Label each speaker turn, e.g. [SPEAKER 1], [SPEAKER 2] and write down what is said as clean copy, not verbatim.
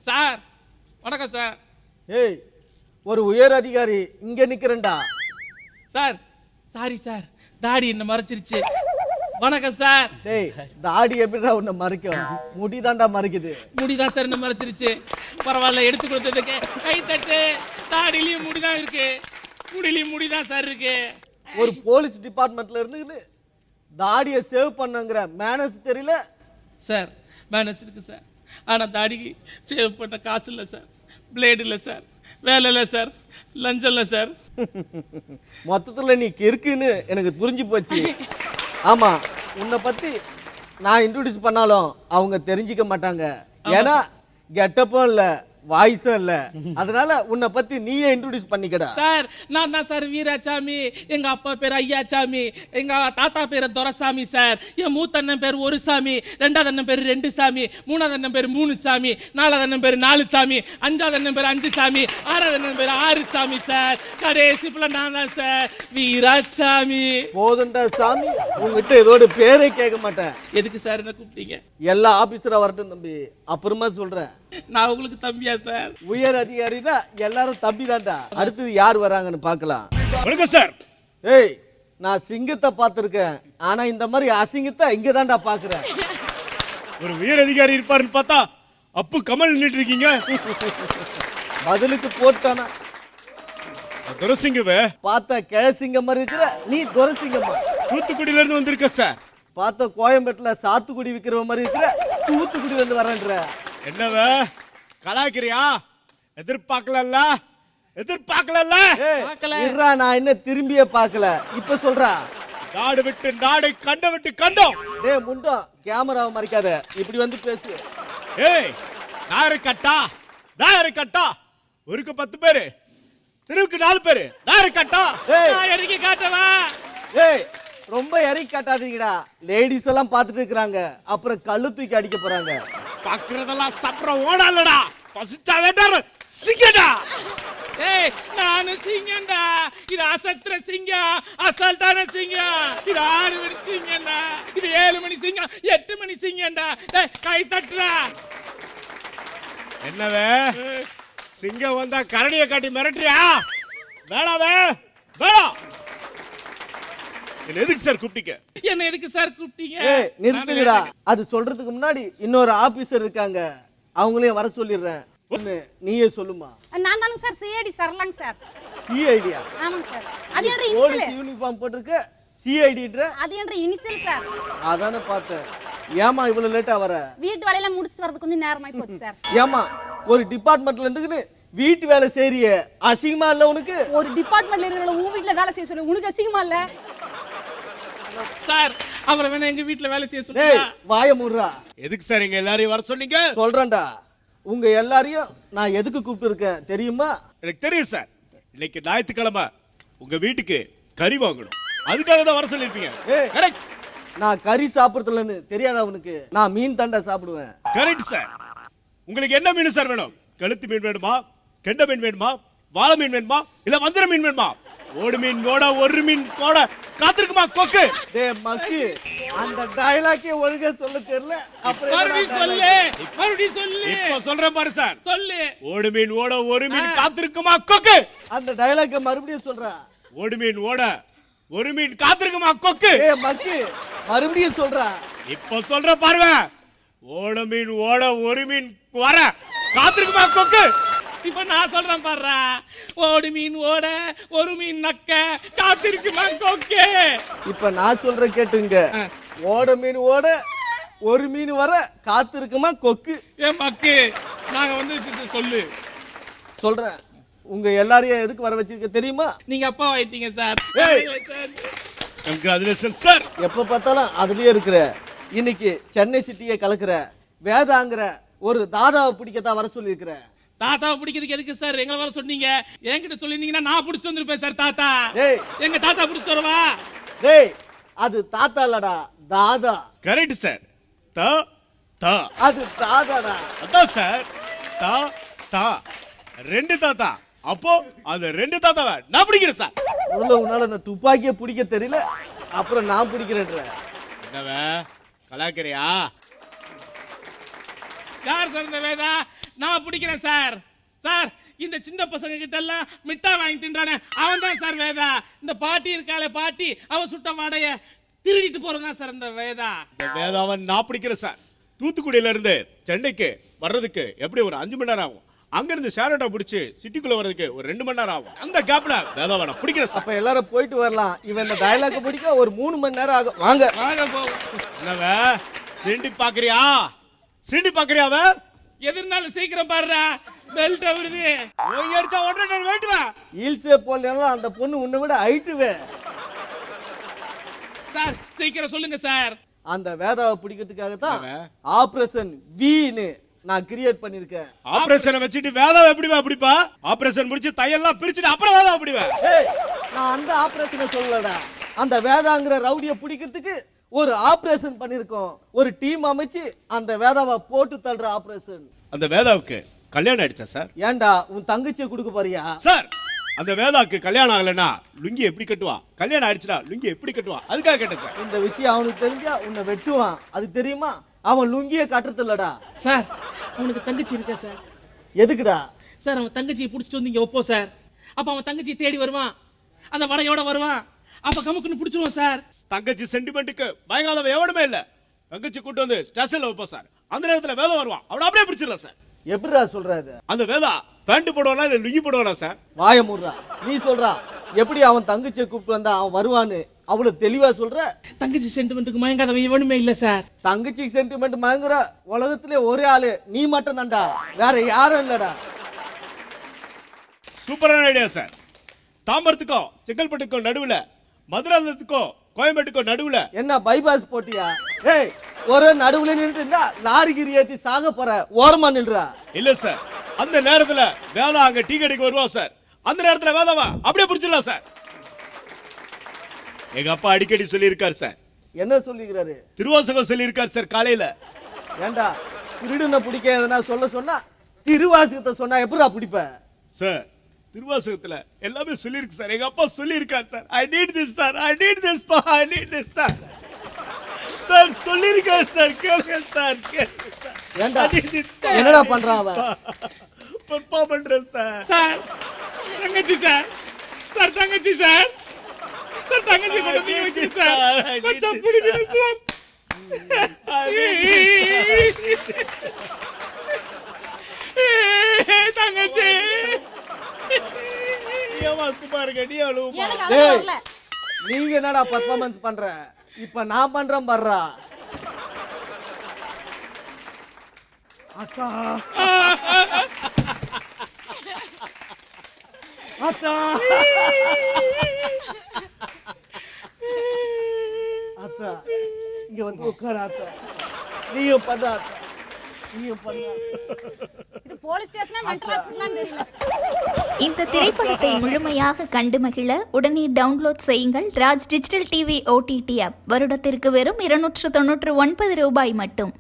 [SPEAKER 1] Sir வணக்கம் sir.
[SPEAKER 2] ஏய், ஒரு உயர் அதிகாரி இங்க நிக்கிறேன்டா.
[SPEAKER 1] சார் சாரி சார், தாடி என்ன மறைச்சிருச்சு. வணக்கம் சார்.
[SPEAKER 2] டேய், தாடி எப்படிடா உன்னை மறைக்கும்? முடிதான்டா மறைக்குது.
[SPEAKER 1] முடிதான் சார் என்ன மறைச்சிருச்சு. பரவாயில்ல, எடுத்து கொடுத்ததுக்கு கை தட்டு. தாடிலையும் முடிதான் இருக்கு, முடிலையும் முடிதான் சார் இருக்கு.
[SPEAKER 2] ஒரு போலீஸ் டிபார்ட்மெண்ட்ல இருந்து தாடியை சேவ் பண்ணுங்கிற மேனஸ் தெரியல
[SPEAKER 1] சார். மேனஸ் இருக்கு சார், ஆனால் தாடிக்கு சேவ் பண்ண காசு இல்லை சார், பிளேடு இல்லை சார், வேலை இல்லை சார், லஞ்சம் இல்லை சார்.
[SPEAKER 2] மொத்தத்துல நீ கிறுக்குன்னு எனக்கு புரிஞ்சு போச்சு. ஆமா, உன்னை பத்தி நான் இன்ட்ரோடியூஸ் பண்ணாலும் அவங்க தெரிஞ்சிக்க மாட்டாங்க. ஏன்னா கெட்டப்பும் இல்ல, வாய்ஸும் இல்ல. அதனால உன்னை பத்தி நீயே இன்ட்ரோடியூஸ் பண்ணிக்கடா.
[SPEAKER 1] சார் நான் தான் சார் வீராசாமி. எங்க அப்பா பேர் ஐயாசாமி, எங்க தாத்தா பேர் துரசாமி சார். என் மூத்த அண்ணன் பேர் ஒரு சாமி, ரெண்டாவது அண்ணன் பேர் 2 சாமி, மூணாவது அண்ணன் பேர் 3 சாமி, நாலாவது அண்ணன் பேர் 4 சாமி, அஞ்சாவது அண்ணன் பேர் 5 சாமி, ஆறாவது அண்ணன் பேர் 6 சாமி சார். கடைசி பிள்ளை நான் தான் சார், வீராசாமி.
[SPEAKER 2] போதுண்டா சாமி, உங்ககிட்ட இதோட பேரே கேட்க மாட்டேன்.
[SPEAKER 1] எதுக்கு சார் என்ன கூப்பிட்டீங்க?
[SPEAKER 2] எல்லா ஆபீசரா வரட்டும் தம்பி, அப்புறமா சொல்றேன்.
[SPEAKER 1] நான் உங்களுக்கு தம்பியா சார்?
[SPEAKER 2] உயர் அதிகாரினா எல்லாரும் தம்பி தான்டா. அடுத்தது யார் வராங்கன்னு பார்க்கலாம்.
[SPEAKER 3] வணக்கம் சார்.
[SPEAKER 2] ஏய், நான் சிங்கத்தை பார்த்திருக்கேன், ஆனா இந்த மாதிரி அசிங்கத்தை இங்க தான்டா பாக்குறேன்.
[SPEAKER 3] ஒரு உயர் அதிகாரி இருப்பாருன்னு பார்த்தா அப்பு கமல் நின்னுட்டு இருக்கீங்க.
[SPEAKER 2] பதிலுக்கு போட்டானா
[SPEAKER 3] துரசிங்கவே
[SPEAKER 2] பார்த்த கிழசிங்க மாதிரி இருக்கிற நீ துரசிங்கம்மா.
[SPEAKER 3] தூத்துக்குடியில இருந்து வந்திருக்க சார்.
[SPEAKER 2] பார்த்த கோயம்பேட்டுல சாத்துக்குடி விற்கிற மாதிரி இருக்கிற தூத்துக்குடி வந்து வரேன்ற.
[SPEAKER 3] என்னவே கலாய்க்கிறியா? எதிர்பார்க்கல எதிர்பார்க்கல.
[SPEAKER 2] இருடா, நான் என்ன திரும்பியே பார்க்கல, இப்ப சொல்றா.
[SPEAKER 3] நாடு விட்டு நாடை கண்ட விட்டு கண்டோம்.
[SPEAKER 2] டேய் முண்டோ, கேமராவை மறைக்காத, இப்படி வந்து பேசு.
[SPEAKER 3] ஏய், நாயரு கட்டா ஒருக்கு 10 பேரு, தெருவுக்கு 4 பேரு. நாயரு கட்டா
[SPEAKER 2] ஏய்,
[SPEAKER 1] இறங்கி காட்டவா?
[SPEAKER 2] ஏய், ரொம்ப இறக்கி காட்டாதீங்கடா. லேடிஸ் எல்லாம் பார்த்துட்டு இருக்காங்க, அப்புறம் கல்லு தூக்கி அடிக்க போறாங்க.
[SPEAKER 3] பாக்குறதெல்லாம் சப்ர ஓடாலடா, பசிச்சா வேண்டாரு சிங்கடா.
[SPEAKER 1] ஏய், நானு சிங்கம்டா. இது அசத்திர சிங்கம், அசால்ட்டான சிங்கம். இது 6 மணி சிங்கம்டா, இது 7 மணி சிங்கம், 8 மணி சிங்கம்டா. டேய், கை தட்டுடா.
[SPEAKER 3] என்னவே சிங்கம் வந்தா கரடியை காட்டி மிரட்டுறியா? வேணாவே வேணாம். என்ன எதுக்கு சார் கூப்பிட்டீங்க?
[SPEAKER 1] என்ன எதுக்கு சார் கூப்பிட்டீங்க?
[SPEAKER 2] ஏய், நிறுத்துங்கடா. அது சொல்றதுக்கு முன்னாடி இன்னொரு ஆபீசர் இருக்காங்க, அவங்களையும் வர சொல்லிடுறேன். ஒண்ணு நீயே சொல்லுமா.
[SPEAKER 4] நான் தானுங்க சார், சிஐடி சரலாங்க சார்.
[SPEAKER 2] சிஐடியா?
[SPEAKER 4] ஆமாங்க சார். அது என்ற
[SPEAKER 2] போலீஸ்
[SPEAKER 4] இனிஷியல்.
[SPEAKER 2] யூனிஃபார்ம் போட்டுருக்க சிஐடின்ற?
[SPEAKER 4] அது என்ற இனிஷியல் சார்.
[SPEAKER 2] அதானே பார்த்தேன். ஏமா இவ்வளவு லேட்டா வர?
[SPEAKER 4] வீட்டு வேலையெல்லாம் முடிச்சிட்டு வரது கொஞ்சம் நேரமாயி போச்சு சார்.
[SPEAKER 2] ஏமா ஒரு டிபார்ட்மெண்ட்ல இருந்துக்கின்னு வீட்டு வேலை செய்றிய, அசிங்கமா இல்ல உனக்கு?
[SPEAKER 4] ஒரு டிபார்ட்மெண்ட்ல இருக்கிற உன் வீட்ல வேலை செய்ய சொல்லு, உனக்கு அசிங்கமா இல்ல?
[SPEAKER 1] சார் அவரை வேணா எங்க வீட்டுல வேலை செய்ய
[SPEAKER 2] டேய்,
[SPEAKER 1] சொல்லுங்க.
[SPEAKER 2] வாய மூடுறா.
[SPEAKER 3] எதுக்கு சார் எங்க எல்லாரையும் வர சொன்னீங்க?
[SPEAKER 2] சொல்றேன்டா, உங்க எல்லாரையும் நான் எதுக்கு கூப்பிட்டு இருக்கேன் தெரியுமா?
[SPEAKER 3] எனக்கு தெரியும் சார். இன்னைக்கு ஞாயிற்றுக்கிழமை உங்க வீட்டுக்கு கறி வாங்கணும், அதுக்காக தான் வர சொல்லிருப்பீங்க.
[SPEAKER 2] ஏய்,
[SPEAKER 3] கரெக்ட்
[SPEAKER 2] நான் கறி சாப்பிடுறதுலன்னு தெரியாதா உனக்கு? நான் மீன் தாண்டா சாப்பிடுவேன்.
[SPEAKER 3] Correct sir. உங்களுக்கு என்ன மீன் சார் வேணும்? கழுத்து மீன் வேணுமா, கெண்டை மீன் வேணுமா, வாழை மீன் வேணுமா, இல்ல வஞ்சர மீன் வேணுமா? ஓடு மீன் ஓட, ஒரு மீன் போட காத்திருக்குமா கொக்கு?
[SPEAKER 2] டேய் மக்கு, அந்த டயலாக்கே ஒழுங்கா சொல்ல தெரியல, அப்புறம்
[SPEAKER 1] மறுபடியும்
[SPEAKER 2] என்னடா
[SPEAKER 1] சொல்லு,
[SPEAKER 2] dialogue?
[SPEAKER 1] மறுபடியும் சொல்லு.
[SPEAKER 3] இப்ப சொல்றேன் பாரு சார்.
[SPEAKER 1] சொல்லு.
[SPEAKER 3] ஓடு மீன் ஓட, ஒரு மீன் காத்திருக்குமா கொக்கு?
[SPEAKER 2] அந்த டயலாக்க மறுபடியும் சொல்றா.
[SPEAKER 3] ஓடு மீன் ஓட, ஒரு மீன் காத்திருக்குமா கொக்கு?
[SPEAKER 2] டேய் மக்கு, மறுபடியும் சொல்றா.
[SPEAKER 3] இப்ப சொல்ற பாருங்க. ஓட மீன் ஓட, ஒரு மீன் வர காத்திருக்குமா கொக்கு?
[SPEAKER 1] இப்ப நான் சொல்றேன் பாருடா. ஓடு மீன் ஓட, ஒரு மீன் நக்க, காத்திருக்குமா கொக்கு?
[SPEAKER 2] இப்ப நான் சொல்ற கேட்டுங்க. ஓட மீன் ஓட, ஒரு மீன் வர காத்திருக்குமா கொக்கு?
[SPEAKER 1] ஏ மக்கு, நாங்க வந்து சொல்லு.
[SPEAKER 2] சொல்றேன். உங்க எல்லாரையும் எதுக்கு வர வச்சிருக்க தெரியுமா?
[SPEAKER 1] நீங்க அப்பா ஆயிட்டீங்க சார்.
[SPEAKER 2] ஏய்.
[SPEAKER 3] Congratulation sir.
[SPEAKER 2] எப்ப பார்த்தாலும் அதுலயே இருக்கிற. இன்னைக்கு சென்னை சிட்டியை கலக்குற வேதாங்கிற ஒரு தாதாவை பிடிக்கத்தான் வர சொல்லியிருக்கிற.
[SPEAKER 1] தாத்தாவை பிடிக்கிறதுக்கு எதுக்கு சார் எங்களை வர சொன்னீங்க? என்கிட்ட சொல்லியிருந்தீங்கன்னா நான் பிடிச்சிட்டு வந்திருப்பேன் சார். தாத்தா,
[SPEAKER 2] டேய்.
[SPEAKER 1] எங்க தாத்தா பிடிச்சிட்டு வரவா?
[SPEAKER 2] டேய், அது தாத்தா இல்லடா, தாதா.
[SPEAKER 3] Correct sir. தா தா
[SPEAKER 2] அது தாதாடா.
[SPEAKER 3] அதான் சார். தா தா 2 தாத்தா. அப்போ அந்த 2 தாத்தாவை நான் பிடிக்கிறேன் சார்.
[SPEAKER 2] முதல்ல உன்னால அந்த துப்பாக்கியை பிடிக்க தெரியல, அப்புறம் நான் பிடிக்கிறேன்ற.
[SPEAKER 3] என்னவே கலாய்க்கிறியா?
[SPEAKER 1] யார் சார் இந்த வேதா? நான் பிடிக்கிறேன் சார். சார் இந்த சின்ன பசங்க கிட்ட எல்லாம் மிட்டாய் வாங்கி தின்றானே அவன் தான் சார் வேதா. இந்த பாட்டி இருக்காளே பாட்டி, அவன் சுட்ட வாடைய திருடிட்டு போறதான் சார் இந்த வேதா.
[SPEAKER 3] இந்த வேதாவை நான் பிடிக்கிறேன் சார். தூத்துக்குடியில இருந்து சென்னைக்கு வர்றதுக்கு எப்படி ஒரு 5 மணி நேரம் ஆகும். அங்க இருந்து ஷேரட்டா பிடிச்சி சிட்டிக்குள்ள வர்றதுக்கு ஒரு 2 மணி நேரம் ஆகும். அந்த கேப்ல வேதாவை நான் பிடிக்கிறேன் சார்.
[SPEAKER 2] அப்ப எல்லாரும் போயிட்டு வரலாம். இவன் இந்த டயலாக் பிடிக்க ஒரு 3 மணி நேரம் ஆகும். வாங்க
[SPEAKER 1] வாங்க போவோம்.
[SPEAKER 3] என்னவ சிண்டி பாக்குறியா? சிண்டி பாக்குறியாவ?
[SPEAKER 1] எது இருந்தாலும் சீக்கிரம் பாடுறா, பெல்ட் வருது.
[SPEAKER 3] ஓங்கி அடிச்சா 1.5 டன் வெயிட் வா.
[SPEAKER 2] ஹீல்ஸே போடலாம், அந்த பொண்ணு உன்னை விட ஹைட்டுவே.
[SPEAKER 1] சார் சீக்கிரம் சொல்லுங்க சார்.
[SPEAKER 2] அந்த வேதாவை பிடிக்கிறதுக்காக தான் ஆபரேஷன் வீன்னு நான் கிரியேட் பண்ணிருக்கேன்.
[SPEAKER 3] ஆபரேஷனை வச்சிட்டு வேதாவை எப்படி பிடிப்பா? ஆபரேஷன் முடிச்சு தையெல்லாம் பிரிச்சுட்டு அப்புறம் வேதாவை பிடிவ.
[SPEAKER 2] ஏய், நான் அந்த ஆபரேஷனை சொல்லலடா. அந்த வேதாங்கிற ரவுடியை பிடிக்கிறதுக்கு ஒரு ஆபரேஷன் பண்ணிருக்கோம். ஒரு டீம் அமைச்சு அந்த வேதாவை போட்டு தள்ளுற ஆபரேஷன்.
[SPEAKER 3] அந்த வேதாவுக்கு கல்யாணம் ஆயிடுச்சா சார்?
[SPEAKER 2] ஏன்டா உன் தங்கச்சியை கொடுக்க போறியா?
[SPEAKER 3] சார் அந்த வேதாவுக்கு கல்யாணம் ஆகலைன்னா லுங்கி எப்படி கட்டுவா? கல்யாணம் ஆயிடுச்சுனா லுங்கி எப்படி கட்டுவா? அதுக்காக கேட்டேன் சார்.
[SPEAKER 2] இந்த விஷயம் அவனுக்கு தெரிஞ்சா உன்னை வெட்டுவான். அது தெரியுமா? அவன் லுங்கியை கட்டுறது இல்லடா.
[SPEAKER 1] சார் அவனுக்கு தங்கச்சி இருக்கா சார்?
[SPEAKER 2] எதுக்குடா?
[SPEAKER 1] சார் அவன் தங்கச்சியை பிடிச்சிட்டு வந்து இங்க வைப்போம் சார். அப்ப அவன் தங்கச்சியை தேடி வருவான், அந்த வடையோட வருவான். அப்ப கமுக்குன்னு பிடிச்சிருவோம் சார்.
[SPEAKER 3] தங்கச்சி சென்டிமெண்ட்டுக்கு பயங்காதவன் எவனுமே இல்ல. தங்கச்சி கூட்டு வந்து ஸ்டேஷன்ல வைப்போம் சார். அந்த நேரத்துல வேதா வருவான், அவனை அப்படியே பிடிச்சிடலாம் சார்.
[SPEAKER 2] எப்படிடா சொல்றாது?
[SPEAKER 3] அந்த வேதா பேண்ட் போடுவானா இல்ல லுங்கி போடுவானா சார்?
[SPEAKER 2] வாய மூடுறா. நீ சொல்றா எப்படி அவன் தங்கச்சியை கூப்பிட்டு வந்தா அவன் வருவான்னு அவ்வளவு தெளிவா சொல்ற?
[SPEAKER 1] தங்கச்சி சென்டிமெண்ட்டுக்கு மயங்காதவன் எவனுமே இல்ல சார்.
[SPEAKER 2] தங்கச்சி சென்டிமெண்ட் மயங்குற உலகத்திலே ஒரே ஆளு நீ மட்டும் தான்டா, வேற யாரும் இல்லடா.
[SPEAKER 3] சூப்பரான ஐடியா சார். தாம்பரத்துக்கும் செங்கல்பட்டுக்கும் நடுவுல, மதுராந்தகத்துக்கும் கோயம்பேட்டுக்கும் நடுவுல
[SPEAKER 2] என்ன பைபாஸ் போட்டியா? ஏய், ஒரு நடுவுல நின்று இருந்தா லாரிகிரி ஏத்தி சாக போற, ஓரமா நில்றா.
[SPEAKER 3] இல்ல சார், அந்த நேரத்துல வேதா அங்க டீ கடைக்கு வருவான் சார். அந்த நேரத்துல வேதாவா அப்படியே பிடிச்சிடலாம் சார். எங்க அப்பா அடிக்கடி சொல்லியிருக்காரு சார்.
[SPEAKER 2] என்ன சொல்லிக்கிறாரு?
[SPEAKER 3] திருவாசகம் சொல்லியிருக்காரு சார் காலையில.
[SPEAKER 2] ஏண்டா திருடுன பிடிக்க எதனா சொல்ல சொன்னா திருவாசகத்தை சொன்னா எப்படா பிடிப்ப?
[SPEAKER 3] சார் திருவாசகத்துல எல்லாமே சொல்லியிருக்கு சார். எங்க அப்பா சொல்லியிருக்காரு sir. I need this sir, I need this பா, I need this sir. Sir சொல்லியிருக்காரு சார், கேளுங்க சார், கேளுங்க சார்.
[SPEAKER 2] ஏண்டா என்னடா பண்றான் அவன்?
[SPEAKER 3] பப்பா பண்றேன் சார்.
[SPEAKER 1] சார் தங்கச்சி சார், சார் தங்கச்சி சார், சார் தங்கச்சி கொண்டு வந்து வைங்க சார். கொஞ்சம் பிடிக்குது சார். தங்கச்சி
[SPEAKER 3] ஏமா குமாருங்க நீ அழுவுமா?
[SPEAKER 4] எனக்கு அழகு
[SPEAKER 2] ஏய்,
[SPEAKER 4] வரல.
[SPEAKER 2] நீங்க என்னடா பெர்ஃபார்மன்ஸ் பண்ற? இப்ப நான் பண்றேன் பாருடா. அத்தா அத்தா அத்தா இங்க வந்து உட்கார. அத்தா நீயும் பண்ண, அத்தா நீயும் பண்ண.
[SPEAKER 4] இது போலீஸ் ஸ்டேஷனா மென்டல் ஹாஸ்பிடலான்னு தெரியல.
[SPEAKER 5] இந்த திரைப்படத்தை முழுமையாக கண்டு மகிழ உடனே டவுன்லோட் செய்யுங்கள் Raj digital TV OTT app. வருடத்திற்கு வெறும் 299 ரூபாய் மட்டும்.